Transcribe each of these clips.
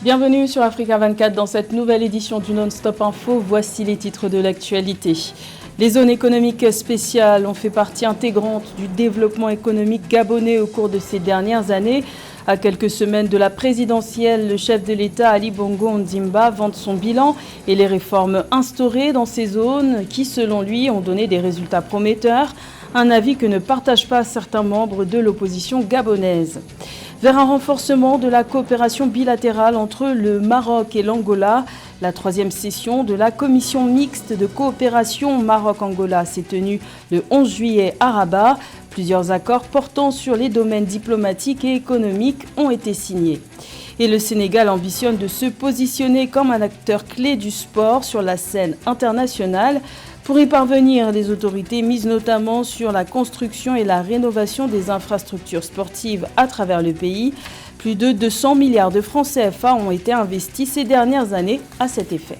Bienvenue sur Africa 24 dans cette nouvelle édition du Non-Stop Info. Voici les titres de l'actualité. Les zones économiques spéciales ont fait partie intégrante du développement économique gabonais au cours de ces dernières années. À quelques semaines de la présidentielle, le chef de l'État Ali Bongo Ondimba vante son bilan et les réformes instaurées dans ces zones qui, selon lui, ont donné des résultats prometteurs. Un avis que ne partagent pas certains membres de l'opposition gabonaise. Vers un renforcement de la coopération bilatérale entre le Maroc et l'Angola, la troisième session de la commission mixte de coopération Maroc-Angola s'est tenue le 11 juillet à Rabat. Plusieurs accords portant sur les domaines diplomatiques et économiques ont été signés. Et le Sénégal ambitionne de se positionner comme un acteur clé du sport sur la scène internationale. Pour y parvenir, les autorités misent notamment sur la construction et la rénovation des infrastructures sportives à travers le pays. Plus de 200 milliards de francs CFA ont été investis ces dernières années à cet effet.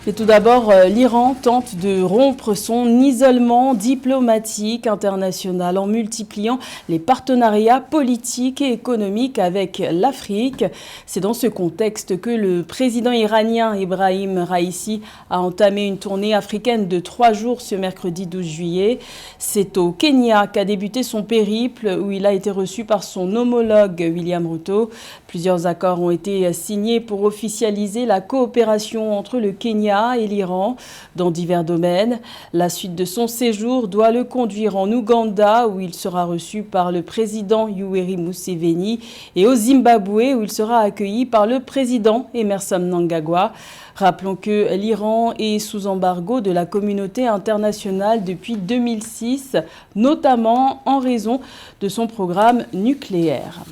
Et tout d'abord, l'Iran tente de rompre son isolement diplomatique international en multipliant les partenariats politiques et économiques avec l'Afrique. C'est dans ce contexte que le président iranien Ebrahim Raïssi a entamé une tournée africaine de 3 jours ce mercredi 12 juillet. C'est au Kenya qu'a débuté son périple où il a été reçu par son homologue William Ruto. Plusieurs accords ont été signés pour officialiser la coopération entre le Kenya et l'Iran dans divers domaines. La suite de son séjour doit le conduire en Ouganda où il sera reçu par le président Yoweri Museveni et au Zimbabwe où il sera accueilli par le président Emmerson Mnangagwa. Rappelons que l'Iran est sous embargo de la communauté internationale depuis 2006, notamment en raison de son programme nucléaire.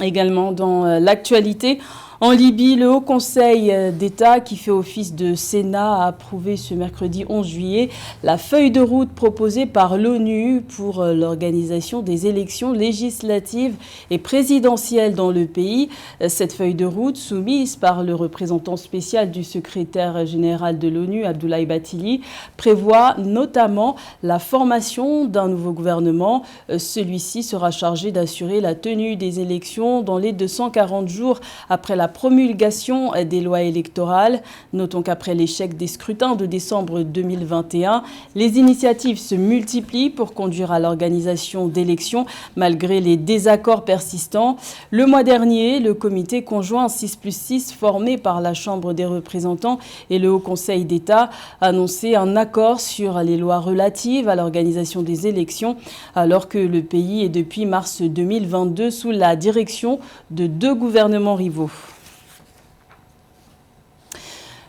Également dans l'actualité, en Libye, le Haut Conseil d'État, qui fait office de Sénat, a approuvé ce mercredi 11 juillet la feuille de route proposée par l'ONU pour l'organisation des élections législatives et présidentielles dans le pays. Cette feuille de route, soumise par le représentant spécial du secrétaire général de l'ONU, Abdoulaye Bathily, prévoit notamment la formation d'un nouveau gouvernement. Celui-ci sera chargé d'assurer la tenue des élections dans les 240 jours après la promulgation des lois électorales. Notons qu'après l'échec des scrutins de décembre 2021, les initiatives se multiplient pour conduire à l'organisation d'élections malgré les désaccords persistants. Le mois dernier, le comité conjoint 6+6 formé par la Chambre des représentants et le Haut Conseil d'État a annoncé un accord sur les lois relatives à l'organisation des élections alors que le pays est depuis mars 2022 sous la direction de 2 gouvernements rivaux.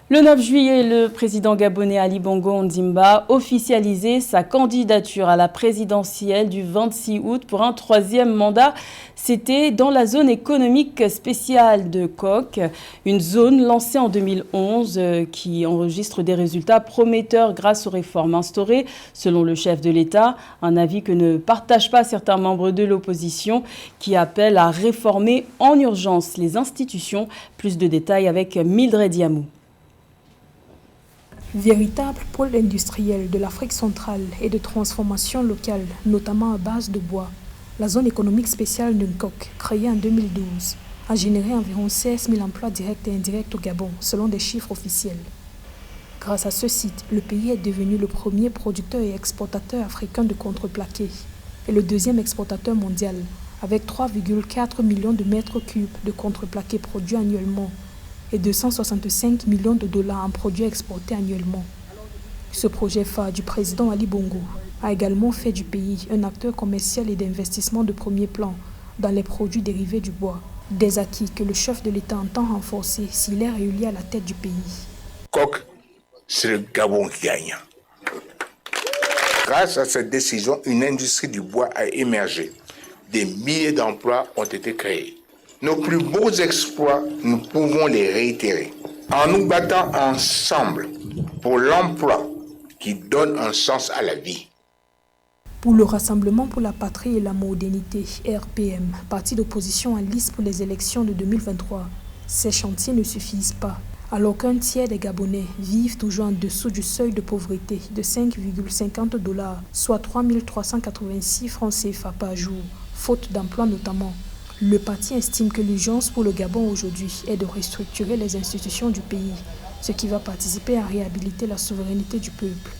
Le 9 juillet, le président gabonais Ali Bongo Ondimba officialisait sa candidature à la présidentielle du 26 août pour un 3e mandat. C'était dans la zone économique spéciale de Coq, une zone lancée en 2011 qui enregistre des résultats prometteurs grâce aux réformes instaurées, selon le chef de l'État. Un avis que ne partagent pas certains membres de l'opposition qui appellent à réformer en urgence les institutions. Plus de détails avec Mildred Yamou. Véritable pôle industriel de l'Afrique centrale et de transformation locale, notamment à base de bois, la zone économique spéciale de Nkok, créée en 2012, a généré environ 16 000 emplois directs et indirects au Gabon, selon des chiffres officiels. Grâce à ce site, le pays est devenu le premier producteur et exportateur africain de contreplaqué et le 2e exportateur mondial, avec 3,4 millions de mètres cubes de contreplaqué produits annuellement et 265 millions de dollars en produits exportés annuellement. Ce projet phare du président Ali Bongo a également fait du pays un acteur commercial et d'investissement de premier plan dans les produits dérivés du bois, des acquis que le chef de l'État entend renforcer s'il est réélu à la tête du pays. Coq, c'est le Gabon qui gagne. Grâce à cette décision, une industrie du bois a émergé. Des milliers d'emplois ont été créés. Nos plus beaux exploits, nous pouvons les réitérer en nous battant ensemble pour l'emploi qui donne un sens à la vie. Pour le Rassemblement pour la patrie et la modernité, RPM, parti d'opposition en lice pour les élections de 2023, ces chantiers ne suffisent pas. Alors qu'un tiers des Gabonais vivent toujours en dessous du seuil de pauvreté de 5,50 $, soit 3 386 francs CFA par jour, faute d'emploi notamment. Le parti estime que l'urgence pour le Gabon aujourd'hui est de restructurer les institutions du pays, ce qui va participer à réhabiliter la souveraineté du peuple.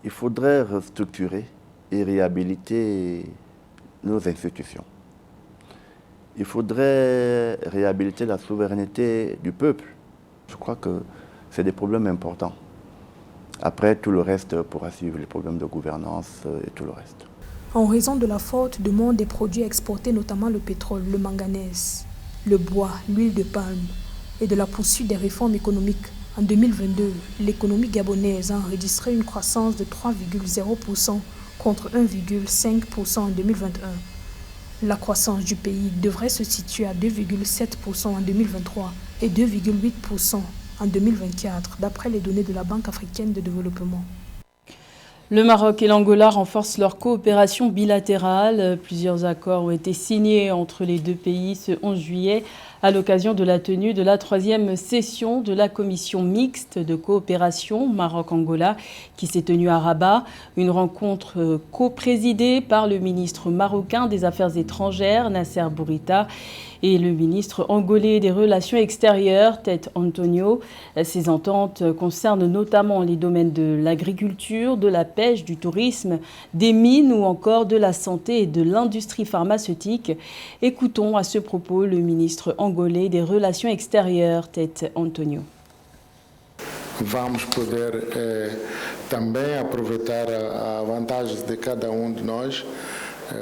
Il faudrait restructurer et réhabiliter nos institutions. Il faudrait réhabiliter la souveraineté du peuple. Je crois que c'est des problèmes importants. Après, tout le reste pourra suivre, les problèmes de gouvernance et tout le reste. En raison de la forte demande des produits exportés, notamment le pétrole, le manganèse, le bois, l'huile de palme, et de la poursuite des réformes économiques, en 2022, l'économie gabonaise a enregistré une croissance de 3,0% contre 1,5% en 2021. La croissance du pays devrait se situer à 2,7% en 2023 et 2,8% en 2024, d'après les données de la Banque africaine de développement. Le Maroc et l'Angola renforcent leur coopération bilatérale. Plusieurs accords ont été signés entre les deux pays ce 11 juillet à l'occasion de la tenue de la 3e session de la commission mixte de coopération Maroc-Angola qui s'est tenue à Rabat. Une rencontre coprésidée par le ministre marocain des Affaires étrangères, Nasser Bourita, et le ministre angolais des Relations extérieures, Tete Antonio. Ces ententes concernent notamment les domaines de l'agriculture, de la pêche, du tourisme, des mines ou encore de la santé et de l'industrie pharmaceutique. Écoutons à ce propos le ministre angolais des Relations extérieures, Tete Antonio. Vamos poder também aproveitar a vantagens de cada de nós.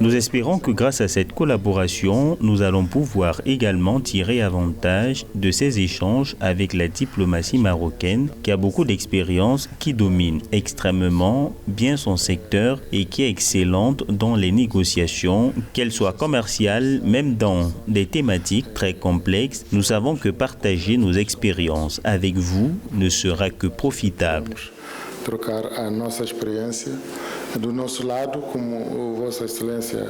Nous espérons que grâce à cette collaboration, nous allons pouvoir également tirer avantage de ces échanges avec la diplomatie marocaine qui a beaucoup d'expérience, qui domine extrêmement bien son secteur et qui est excellente dans les négociations, qu'elles soient commerciales, même dans des thématiques très complexes. Nous savons que partager nos expériences avec vous ne sera que profitable. Trocar a nossa experiência do nosso lado, como Vossa Excelência.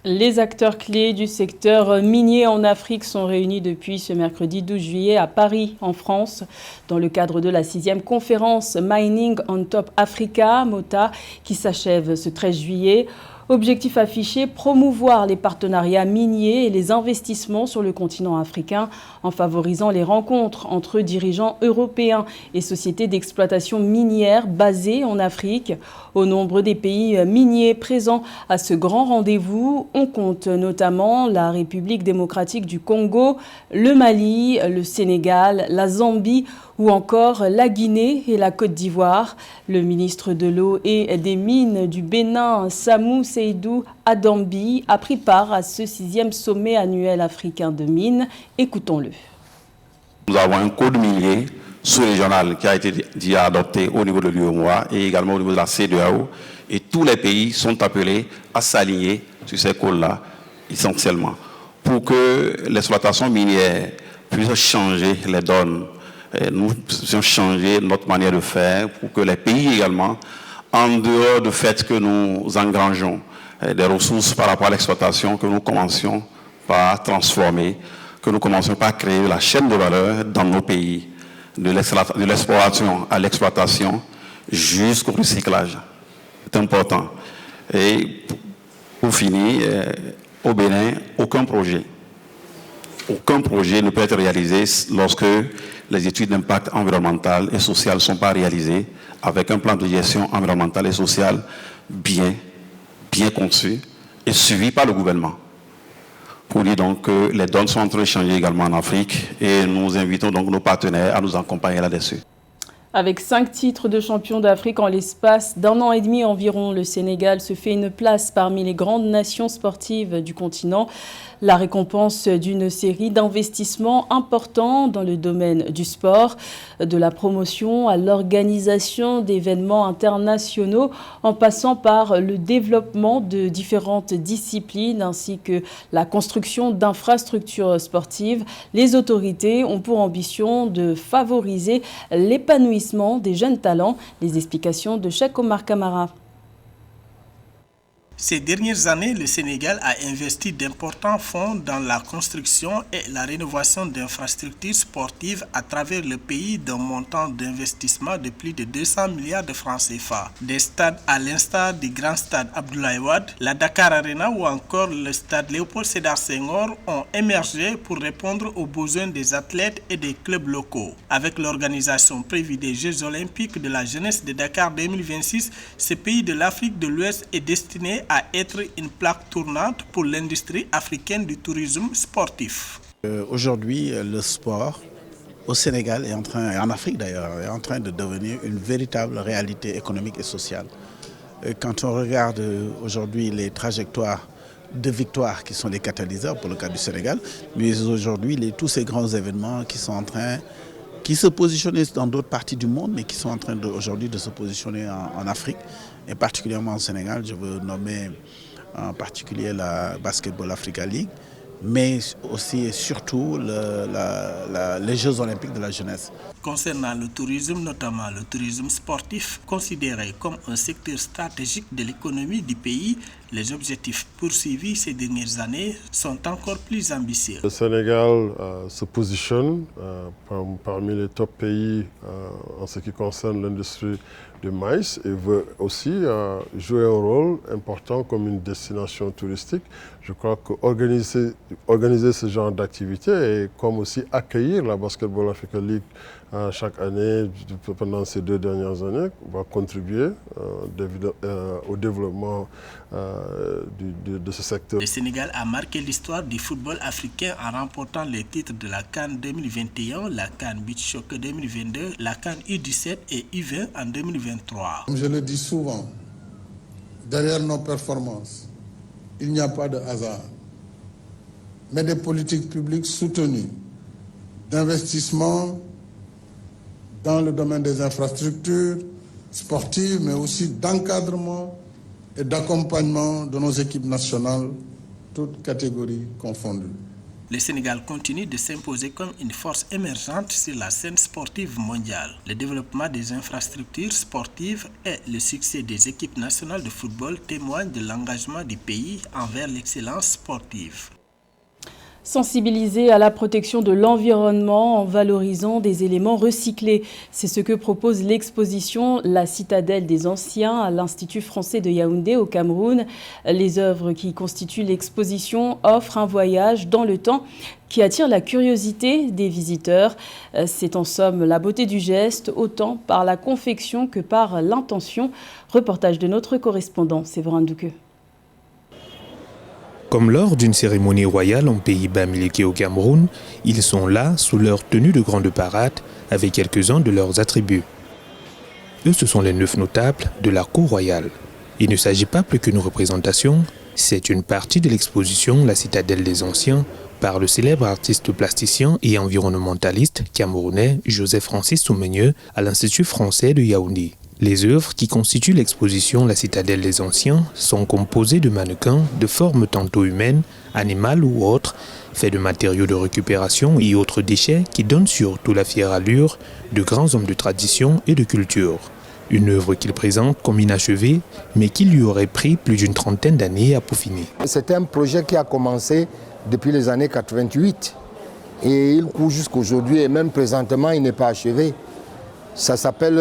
Les acteurs clés du secteur minier en Afrique sont réunis depuis ce mercredi 12 juillet à Paris, en France, dans le cadre de la 6e conférence Mining on Top Africa, MOTA, qui s'achève ce 13 juillet. Objectif affiché, promouvoir les partenariats miniers et les investissements sur le continent africain en favorisant les rencontres entre dirigeants européens et sociétés d'exploitation minière basées en Afrique. Au nombre des pays miniers présents à ce grand rendez-vous, on compte notamment la République démocratique du Congo, le Mali, le Sénégal, la Zambie ou encore la Guinée et la Côte d'Ivoire. Le ministre de l'eau et des mines du Bénin, Samou Seydou Adambi, a pris part à ce 6e sommet annuel africain de mines. Écoutons-le. Nous avons un code minier sous-régional qui a été déjà adopté au niveau de l'UEMOA et également au niveau de la CEDEAO. Et tous les pays sont appelés à s'aligner sur ces codes-là, essentiellement, pour que l'exploitation minière puisse changer les donnes. Nous puissions changer notre manière de faire pour que les pays également, en dehors du fait que nous engrangeons des ressources par rapport à l'exploitation, que nous commencions par transformer, que nous commencions par créer la chaîne de valeur dans nos pays, de l'exploration à l'exploitation jusqu'au recyclage. C'est important. Et pour finir, au Bénin, aucun projet ne peut être réalisé lorsque les études d'impact environnemental et social ne sont pas réalisées avec un plan de gestion environnementale et sociale bien conçu et suivi par le gouvernement. Pour dire donc que les donnes sont en train de changer également en Afrique et nous invitons donc nos partenaires à nous accompagner là-dessus. Avec 5 titres de champion d'Afrique en l'espace d'1 an et demi environ, le Sénégal se fait une place parmi les grandes nations sportives du continent. La récompense d'une série d'investissements importants dans le domaine du sport, de la promotion à l'organisation d'événements internationaux, en passant par le développement de différentes disciplines ainsi que la construction d'infrastructures sportives. Les autorités ont pour ambition de favoriser l'épanouissement des jeunes talents. Les explications de Cheikh Omar Kamara. Ces dernières années, le Sénégal a investi d'importants fonds dans la construction et la rénovation d'infrastructures sportives à travers le pays d'un montant d'investissement de plus de 200 milliards de francs CFA. Des stades à l'instar du grand stade Abdoulaye Wade, la Dakar Arena ou encore le stade Léopold Sédar Senghor ont émergé pour répondre aux besoins des athlètes et des clubs locaux. Avec l'organisation prévue des Jeux olympiques de la jeunesse de Dakar 2026, ce pays de l'Afrique de l'Ouest est destiné à être une plaque tournante pour l'industrie africaine du tourisme sportif. Aujourd'hui, le sport au Sénégal et en Afrique d'ailleurs, est en train de devenir une véritable réalité économique et sociale. Quand on regarde aujourd'hui les trajectoires de victoires qui sont les catalyseurs pour le cas du Sénégal, mais aujourd'hui tous ces grands événements qui se positionnaient dans d'autres parties du monde, mais qui sont en train aujourd'hui de se positionner en Afrique, et particulièrement au Sénégal. Je veux nommer en particulier la Basketball Africa League, mais aussi et surtout les Jeux olympiques de la jeunesse. Concernant le tourisme, notamment le tourisme sportif, considéré comme un secteur stratégique de l'économie du pays, les objectifs poursuivis ces dernières années sont encore plus ambitieux. Le Sénégal se positionne parmi les top pays en ce qui concerne l'industrie du maïs et veut aussi jouer un rôle important comme une destination touristique. Je crois qu'organiser ce genre d'activité et comme aussi accueillir la Basketball Africa League chaque année pendant ces 2 dernières années va contribuer au développement de ce secteur. Le Sénégal a marqué l'histoire du football africain en remportant les titres de la CAN 2021, la CAN Beach Soccer 2022, la CAN U17 et U20 en 2023. Comme je le dis souvent, derrière nos performances, il n'y a pas de hasard, mais des politiques publiques soutenues, d'investissement dans le domaine des infrastructures sportives, mais aussi d'encadrement et d'accompagnement de nos équipes nationales, toutes catégories confondues. Le Sénégal continue de s'imposer comme une force émergente sur la scène sportive mondiale. Le développement des infrastructures sportives et le succès des équipes nationales de football témoignent de l'engagement du pays envers l'excellence sportive. Sensibiliser à la protection de l'environnement en valorisant des éléments recyclés. C'est ce que propose l'exposition La Citadelle des Anciens à l'Institut français de Yaoundé au Cameroun. Les œuvres qui constituent l'exposition offrent un voyage dans le temps qui attire la curiosité des visiteurs. C'est en somme la beauté du geste, autant par la confection que par l'intention. Reportage de notre correspondant Séverin Douqueux. Comme lors d'une cérémonie royale en pays bamileke au Cameroun, ils sont là sous leur tenue de grande parade avec quelques-uns de leurs attributs. Eux, ce sont les 9 notables de la cour royale. Il ne s'agit pas plus qu'une représentation, c'est une partie de l'exposition La Citadelle des Anciens par le célèbre artiste plasticien et environnementaliste camerounais Joseph Francis Soumenieux à l'Institut français de Yaoundé. Les œuvres qui constituent l'exposition La Citadelle des Anciens sont composées de mannequins de formes tantôt humaines, animales ou autres, faits de matériaux de récupération et autres déchets qui donnent surtout la fière allure de grands hommes de tradition et de culture. Une œuvre qu'il présente comme inachevée, mais qui lui aurait pris plus d'une trentaine d'années à peaufiner. C'est un projet qui a commencé depuis les années 88 et il court jusqu'aujourd'hui et même présentement il n'est pas achevé. Ça s'appelle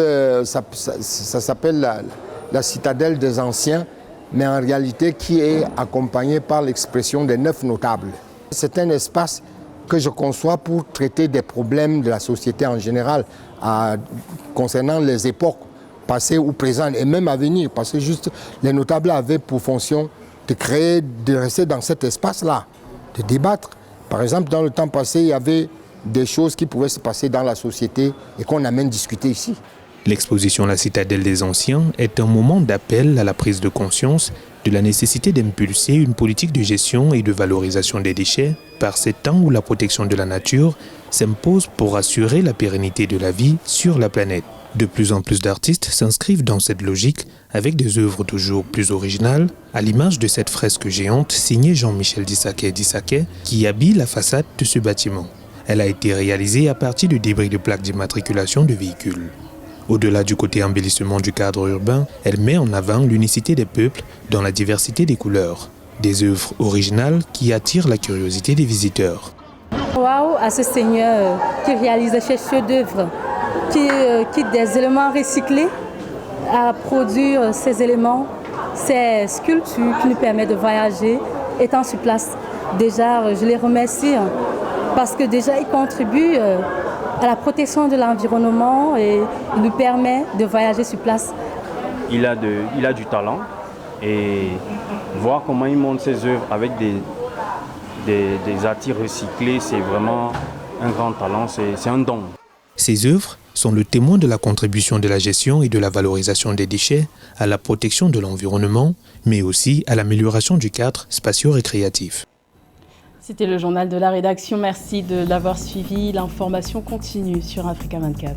la Citadelle des Anciens, mais en réalité qui est accompagnée par l'expression des 9 notables. C'est un espace que je conçois pour traiter des problèmes de la société en général, concernant les époques passées ou présentes et même à venir, parce que juste les notables avaient pour fonction de rester dans cet espace-là, de débattre. Par exemple, dans le temps passé, il y avait des choses qui pouvaient se passer dans la société et qu'on amène discuter ici. L'exposition La Citadelle des Anciens est un moment d'appel à la prise de conscience de la nécessité d'impulser une politique de gestion et de valorisation des déchets par ces temps où la protection de la nature s'impose pour assurer la pérennité de la vie sur la planète. De plus en plus d'artistes s'inscrivent dans cette logique avec des œuvres toujours plus originales, à l'image de cette fresque géante signée Jean-Michel Dissaquet qui habille la façade de ce bâtiment. Elle a été réalisée à partir de débris de plaques d'immatriculation de véhicules. Au-delà du côté embellissement du cadre urbain, elle met en avant l'unicité des peuples dans la diversité des couleurs. Des œuvres originales qui attirent la curiosité des visiteurs. Waouh à ce seigneur qui réalise ces chefs-d'œuvre, qui quitte des éléments recyclés à produire ces éléments, ces sculptures qui nous permettent de voyager étant sur place. Déjà, je les remercie parce que déjà, ils contribuent à la protection de l'environnement et il nous permet de voyager sur place. Il a du talent et voir comment il monte ses œuvres avec des articles recyclés, c'est vraiment un grand talent, c'est un don. Ces œuvres sont le témoin de la contribution de la gestion et de la valorisation des déchets à la protection de l'environnement, mais aussi à l'amélioration du cadre spatio-récréatif. C'était le journal de la rédaction. Merci de l'avoir suivi. L'information continue sur Africa 24.